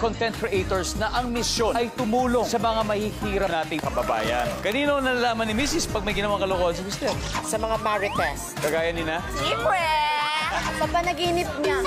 content creators na ang misyon ay tumulong sa mga mahihirap nating kababayan. Kanino nalalaman ni Mrs. pag may ginawang kalokohan si Mr.? Sa mga marites. Kagaya ni na? Siyempre! Sa panaginip niya.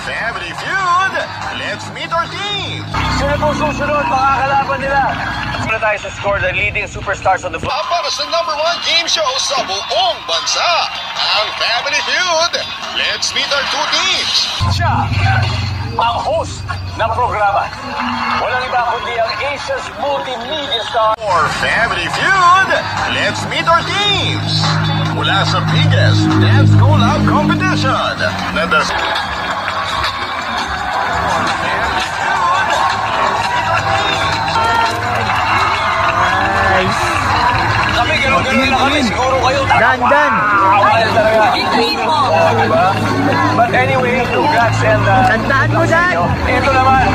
Family Feud, let's meet our team! Sino po susunod mga kalaban nila? Muna tayo sa score, the leading superstars on the floor. Para sa #1 game show sa buong bansa, ang Family Feud. Let's meet our two teams. Siya, ang host ng programa. Walang iba kundi ang Asia's multimedia star. For Family Feud, let's meet our teams. Mula sa biggest dance collab competition. Kami, gano'n na kami. Siguro kayo. Dan! But anyway, congrats and... Tandaan mo, Dan! Ito naman.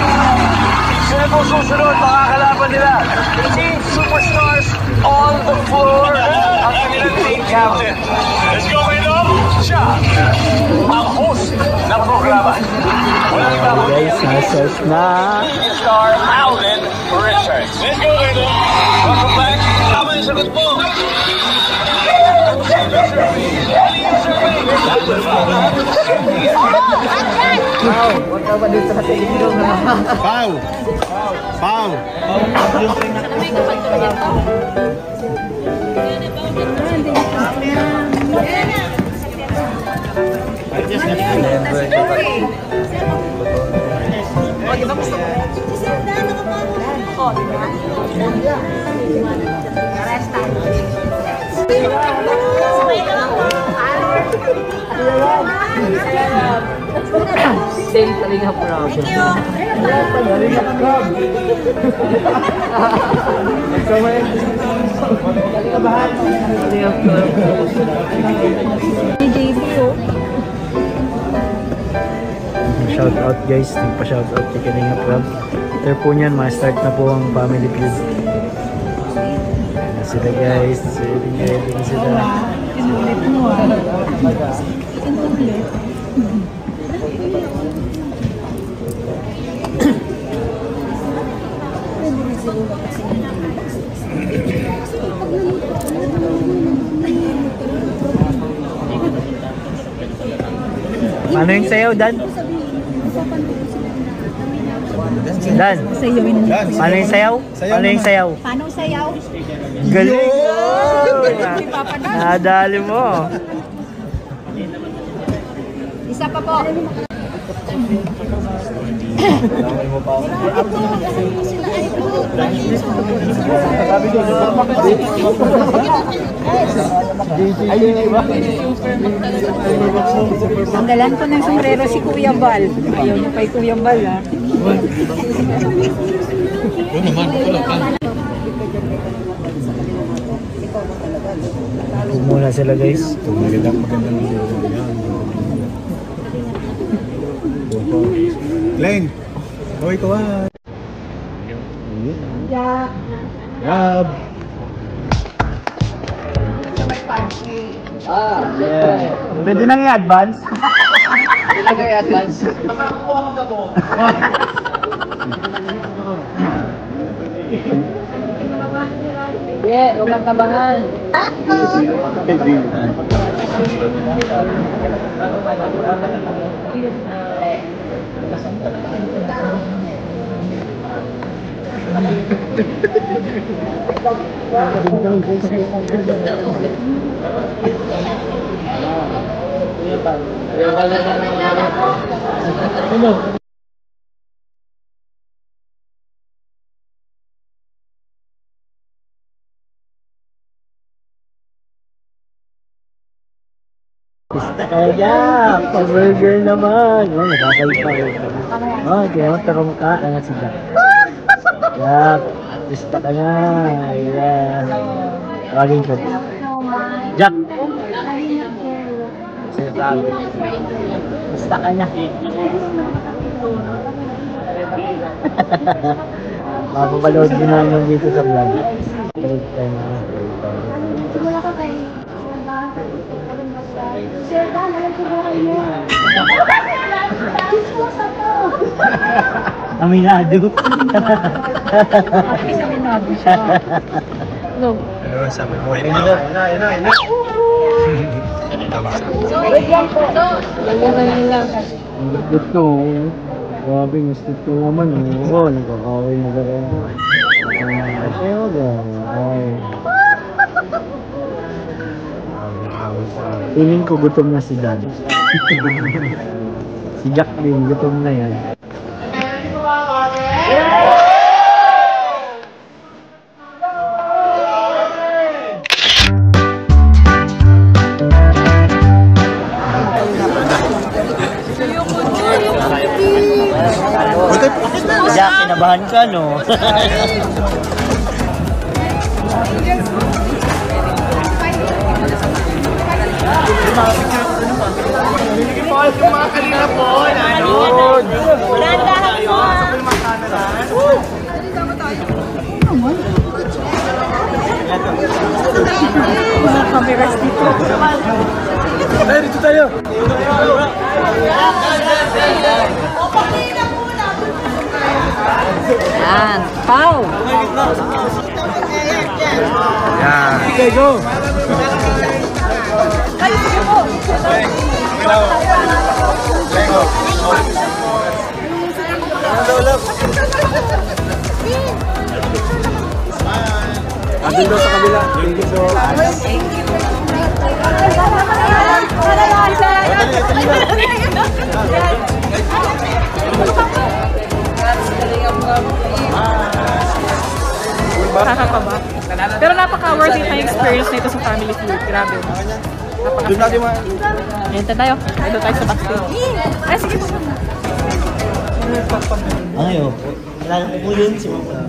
Sino po susunod mga kalaban nila? Team Superstars on the floor. Ang kanilang team captain. Let's go, Maynard! Siya, ang host ng programa. Walang iba kundi ang Guys, na star Alvin Richards. Let's go, Maynard! Welcome back. Tama yung sagot mo. Huwag ka ba dun sa katilindong na? Pau! Pau! Same Kalinga Proud. Thank you. Shout out guys, nagpa-shout out kay Kalinga Proud. After po niyan, ma-start na po ang Family Feud. Ayan sila guys, ready na sila. Inulit mo Inulit. Ano yung sayaw, Dan? Dan? Ano yung sayaw? Ano yung sayaw? Paano sayaw? Galing! Nadali mo! Isa pa po. Tanggalan ko ng sombrero si Kuya Bal. Ayaw niya pa Kuya Bal, ha? Muna sila guys. Magandang Glenn! Hoy, kawan! Gab! Pwede nang i-advance? Pwede nang i-advance. Yeah, huwag kang kabangan. Kaya, pa-burger naman. Oh, nakakay pa. Oh, kaya matarong ka. Ano si Jack? Jack, lista ka nga. Ayan. Tawagin ko. Jack! Lista ka niya. Mapapaload din namin dito sa vlog. Break time na. Simula ka kay... Sir Dan, alam ko ba kayo? Disposa to! Aminado. Aminado siya. No. Ano, sabi mo? Ina. Ganyan lang. Gusto. Grabe, gusto ko naman. Oo, nagkakawin na gano'n. Ayaw gano'n. Feeling ko gutom na si Dan. Si Jack din, gutom na yan. Jack, kinabahan ka, no? Mga cameras dito. Dito tayo. Yan. Pau! Yan. Okay, go! Ay, sige po! Andun daw sa kabila. Thank you so. Nakakaba. Pero napaka-worth it na experience na ito sa family feud. Grabe. Doon natin mga... Ayan tayo. Ito tayo sa backstage. Ay, sige po. Ayo, wala na po yun si Mama.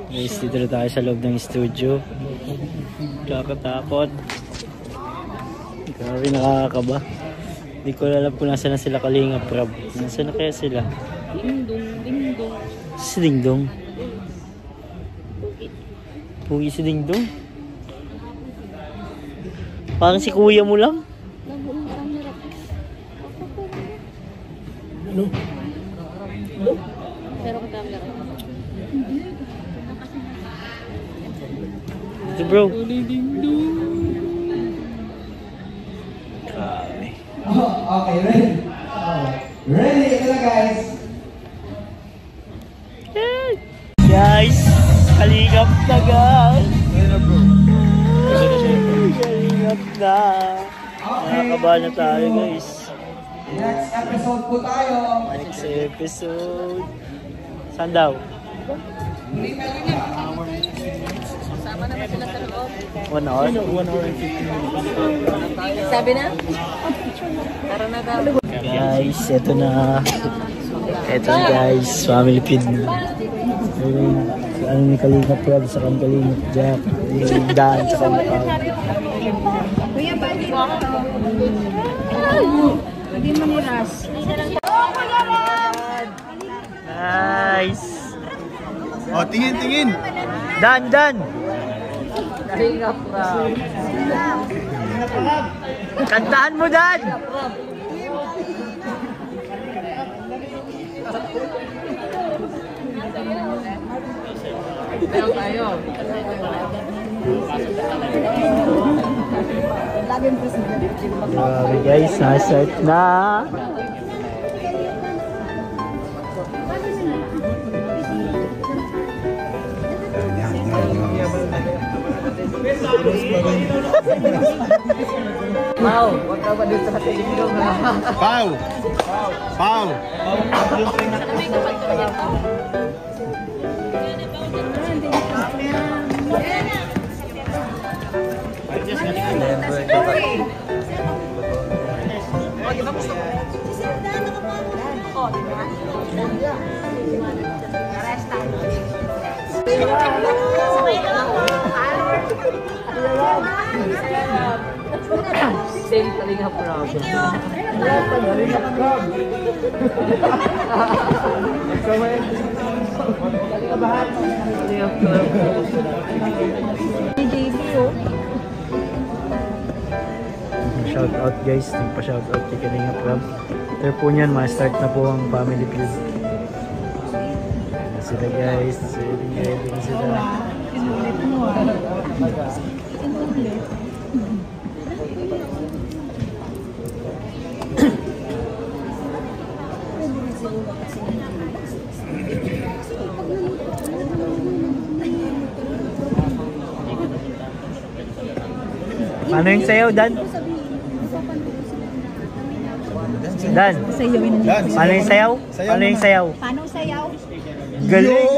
Guys, dito na tayo sa loob ng studio. Kakatakot. Grabe, nakakakaba. Hindi ko alam kung nasa na sila Kalinga Prab. Nasa na kaya sila? Dingdong. Si Dingdong? Pugi si Dingdong? Parang si kuya mo lang. Ano? Pero camera. Ito bro. Okay, ready? Ready? Ito na guys. Guys, kalingap na guys. Kalingap na. Nakakaba na tayo guys. Next episode po tayo. Next episode. Saan daw? Sama naman sila sa loob. 1 hour? 1 hour and 15 minutes. Sabi na? Tara na daw. Guys, eto na. Eto na guys, family feud na. Ayun, ano ni Kalingap Prab sa kang Kalingap Jack. Yung daan sa kang Kuya, balik mo. Hindi mo niras. Nice! Oh, tingin. Dan! Kalinga Prab. Kantahan mo, Dan! Meron tayo. Grabe guys, nasa-start na! Wow, huwag ka ba dito sa Dingdong? Pau! Team Kalinga Prab. Shout out guys, nagpa-shout out kay Kalinga Prab. After po niyan, ma-start na po ang family feud. Sila guys, ready na sila. Ano yung sayaw, Dan? Dan? Paano yung sayaw? Paano yung sayaw? Paano sayaw? Galing!